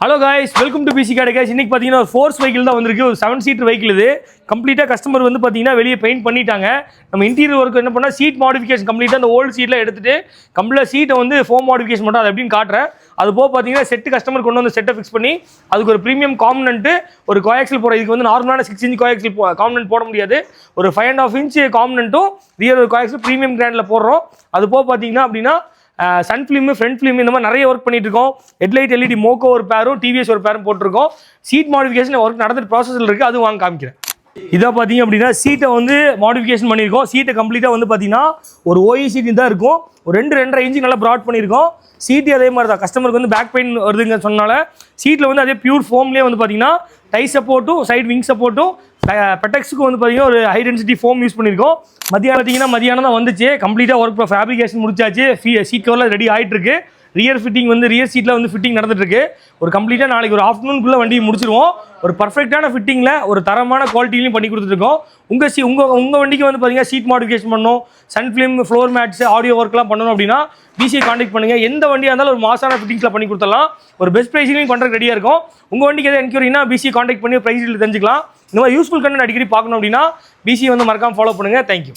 Hello guys, welcome to PC கடை guys. இன்னைக்கு பார்த்தீங்கன்னா ஒரு ஃபோர்ஸ் வெஹிக்கிள் தான் வந்திருக்கு. ஒரு 7 சீட்டர் வெஹிக்கிள் இது. கம்ப்ளீட்டாக கஸ்டமர் வந்து பார்த்தீங்கன்னா வெளியே பெயிண்ட் பண்ணிட்டாங்க. நம்ம இன்டீரியர் ஒர்க் என்ன பண்ணால் சீட் மாடிஃபிகேஷன் கம்ப்ளீட்டாக அந்த ஓல்டு சீட்டில் எடுத்துட்டு கம்ப்ளீட்டாக சீட்டை வந்து ஃபோம் மாடிஃபிகேஷன் மட்டும் அது எப்படின்னு காட்டுறேன். அது போக பார்த்தீங்கன்னா செட்டு கஸ்டமர் கொண்டு வந்து செட்டை ஃபிக்ஸ் பண்ணி அதுக்கு ஒரு ப்ரீமியம் காம்பனன்ட்டு ஒரு கோஆக்சில் போகிற இதுக்கு வந்து நார்மலான 6 இன்ச் கோஆக்சில் காம்பனன்ட் போட முடியாது. ஒரு 5.5 இன்ச் காம்பனன்ட்டும் ரியர் ஒரு கோஆக்சில் ப்ரீமியம் கிராண்டில் போடுறோம். அது போக பார்த்தீங்கன்னா அப்படின்னா சன் ஃபிலிம், ஃப்ரண்ட் ஃபிலிம் இந்த மாதிரி நிறைய ஒர்க் பண்ணிட்டு இருக்கோம். ஹெட்லைட் எல்இடி மோக்கோ ஒரு பேரும் டிவிஎஸ் ஒரு பேரும் போட்டிருக்கோம். சீட் மாடிஃபிகேஷன் ஒர்க் நடந்துட்டு ப்ராசஸில் இருக்குது. அது வாங்க காமிக்கிறேன். இதாக பார்த்தீங்க அப்படின்னா சீட்டை வந்து மாடிஃபிகேஷன் பண்ணியிருக்கோம். சீட்டை கம்ப்ளீட்டாக வந்து பார்த்தீங்கன்னா ஒரு ஓஇ சீட் தான் இருக்கும். ஒரு 2.5 இன்ச்சு நல்லா ப்ராட் பண்ணியிருக்கோம். சீட்டு அதே மாதிரி தான். கஸ்டமருக்கு வந்து பேக் பெயின் வருதுங்க சொன்னால சீட்டில் வந்து அதே பியூர் ஃபோம்லேயே வந்து பார்த்தீங்கன்னா டை சப்போர்ட்டும் சைட் விங் சப்போர்ட்டும் பெட்டெக்ஸுக்கு வந்து பார்த்தீங்கன்னா ஒரு ஹை டென்சிட்டி ஃபோம் யூஸ் பண்ணியிருக்கோம். மதியானம் தான் வந்துச்சு. கம்ப்ளீட்டாக ஒர்க் ஃபேப்ரிகேஷன் முடிச்சாச்சு. சீட் கவரில் ரெடி ஆகிட்டு இருக்கு. ரியர் ஃபிட்டிங் வந்து ரியர் சீட்டில் வந்து ஃபிட்டிங் நடந்துட்டு இருக்கு. ஒரு கம்ப்ளீட்டாக நாளைக்கு ஒரு ஆஃப்டர்நூனுக்குள்ளே வண்டியை முடிச்சிருவோம். ஒரு பர்ஃபெக்டான ஃபிட்டிங்கில் ஒரு தரமான குவாலிட்டிலையும் பண்ணி கொடுத்துருக்கோம். உங்கள் வண்டிக்கு வந்து பார்த்தீங்கன்னா சீட் மாடிஃபிகேஷன் பண்ணணும், sun film, floor mats, audio ஒர்க்லாம் பண்ணணும் அப்படின்னா பிசியை கான்டாக்ட் பண்ணுங்கள். எந்த வண்டியாக இருந்தாலும் ஒரு மாசான ஃபிட்டிங்ஸில் பண்ணி கொடுத்துடலாம். ஒரு பெஸ்ட் ப்ரைஸிலையும் பண்ணுறதுக்கு ரெடியாக இருக்கும். உங்கள் வண்டிக்கு எதாவது என்கொயரினா பிசியை கான்டாக்ட் பண்ணி ப்ரைஸில் தெரிஞ்சுக்கலாம். இந்த மாதிரி யூஸ்ஃபுல் கண்டென்ட் அடிக்கடி பார்க்கணும் அப்படின்னா பிசியை வந்து மறக்காமல் ஃபாலோ பண்ணுங்கள். தேங்க்யூ.